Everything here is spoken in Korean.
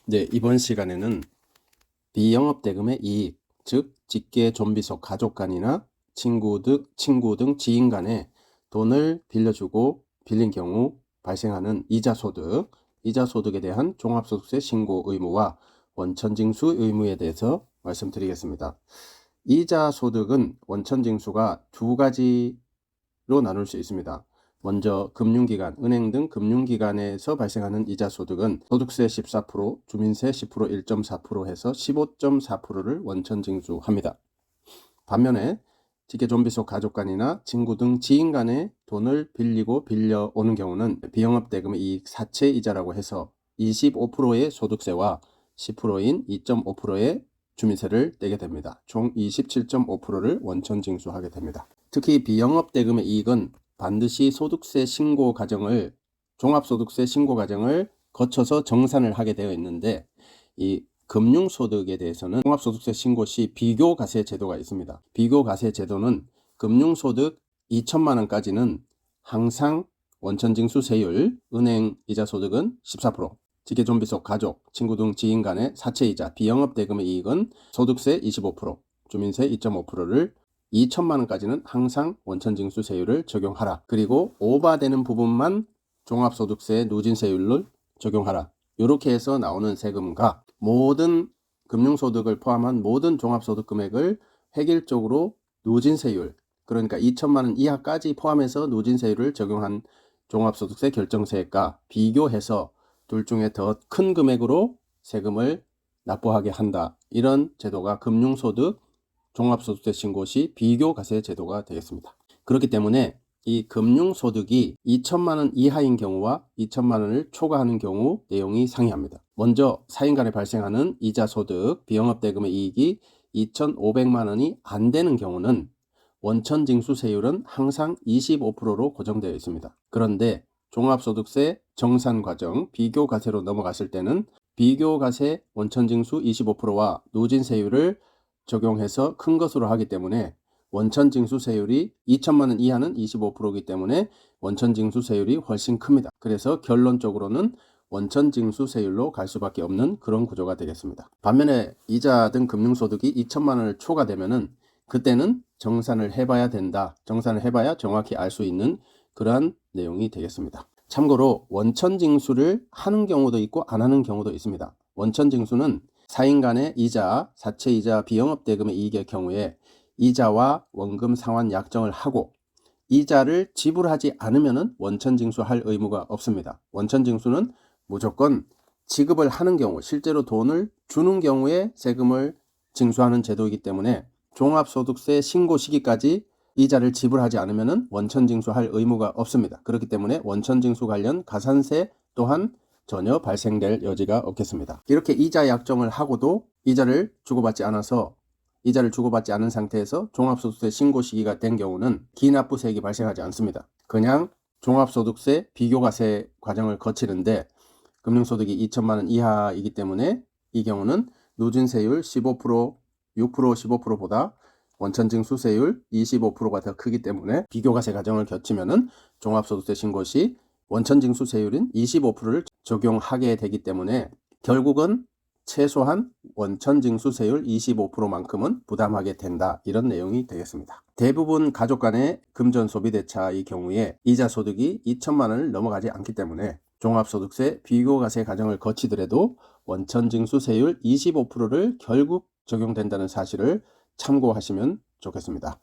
네, 이번 시간에는 비영업대금의 이익, 즉 직계 좀비 속 가족 간이나 친구 등 지인 간에 돈을 빌려주고 빌린 경우 발생하는 이자 소득에 대한 종합소득세 신고 의무와 원천징수 의무에 대해서 말씀드리겠습니다. 이자 소득은 원천징수가 두 가지로 나눌 수 있습니다. 먼저 금융기관, 은행 등 금융기관에서 발생하는 이자소득은 소득세 14%, 주민세 10%, 1.4% 해서 15.4%를 원천징수합니다. 반면에 직계좀비 속 가족 간이나 친구 등 지인 간에 돈을 빌리고 빌려오는 경우는 비영업대금의 이익 사채이자라고 해서 25%의 소득세와 10%인 2.5%의 주민세를 떼게 됩니다. 총 27.5%를 원천징수하게 됩니다. 특히 비영업대금의 이익은 반드시 종합소득세 신고 과정을 거쳐서 정산을 하게 되어 있는데, 이 금융소득에 대해서는 종합소득세 신고 시 비교과세 제도가 있습니다. 비교과세 제도는 금융소득 2천만 원까지는 항상 원천징수세율, 은행 이자소득은 14%, 직계좀비 속 가족, 친구 등 지인 간의 사채이자, 비영업대금의 이익은 소득세 25%, 주민세 2.5%를 2천만 원까지는 항상 원천징수세율을 적용하라. 그리고 오바되는 부분만 종합소득세 누진세율을 적용하라. 이렇게 해서 나오는 세금과 모든 금융소득을 포함한 모든 종합소득 금액을 획일적으로 누진세율, 그러니까 2천만 원 이하까지 포함해서 누진세율을 적용한 종합소득세 결정세액과 비교해서 둘 중에 더 큰 금액으로 세금을 납부하게 한다. 이런 제도가 금융소득 종합소득세 신고 시 비교과세 제도가 되겠습니다. 그렇기 때문에 이 금융소득이 2천만 원 이하인 경우와 2천만 원을 초과하는 경우 내용이 상이합니다. 먼저 사인 간에 발생하는 이자소득, 비영업대금의 이익이 2,500만 원이 안 되는 경우는 원천징수세율은 항상 25%로 고정되어 있습니다. 그런데 종합소득세 정산 과정 비교과세로 넘어갔을 때는 비교과세 원천징수 25%와 누진세율을 적용해서 큰 것으로 하기 때문에 원천징수세율이 2천만 원 이하는 25%이기 때문에 원천징수세율이 훨씬 큽니다. 그래서 결론적으로는 원천징수세율로 갈 수밖에 없는 그런 구조가 되겠습니다. 반면에 이자 등 금융소득이 2천만 원을 초과되면은 그때는 정산을 해봐야 된다. 정산을 해봐야 정확히 알 수 있는 그러한 내용이 되겠습니다. 참고로 원천징수를 하는 경우도 있고 안 하는 경우도 있습니다. 원천징수는 사인 간의 이자, 사채이자, 비영업대금의 이익의 경우에 이자와 원금 상환 약정을 하고 이자를 지불하지 않으면 원천징수할 의무가 없습니다. 원천징수는 무조건 지급을 하는 경우, 실제로 돈을 주는 경우에 세금을 징수하는 제도이기 때문에 종합소득세 신고 시기까지 이자를 지불하지 않으면 원천징수할 의무가 없습니다. 그렇기 때문에 원천징수 관련 가산세 또한 전혀 발생될 여지가 없겠습니다. 이렇게 이자 약정을 하고도 이자를 주고받지 않은 상태에서 종합소득세 신고 시기가 된 경우는 기납부세액이 발생하지 않습니다. 그냥 종합소득세 비교과세 과정을 거치는데 금융소득이 2천만 원 이하이기 때문에 이 경우는 누진세율 15%, 6%, 15%보다 원천징수세율 25%가 더 크기 때문에 비교과세 과정을 거치면은 종합소득세 신고 시 원천징수세율인 25%를 적용하게 되기 때문에 결국은 최소한 원천징수세율 25%만큼은 부담하게 된다. 이런 내용이 되겠습니다. 대부분 가족 간의 금전 소비대차의 경우에 이자소득이 2천만 원을 넘어가지 않기 때문에 종합소득세 비교과세 과정을 거치더라도 원천징수세율 25%를 결국 적용된다는 사실을 참고하시면 좋겠습니다.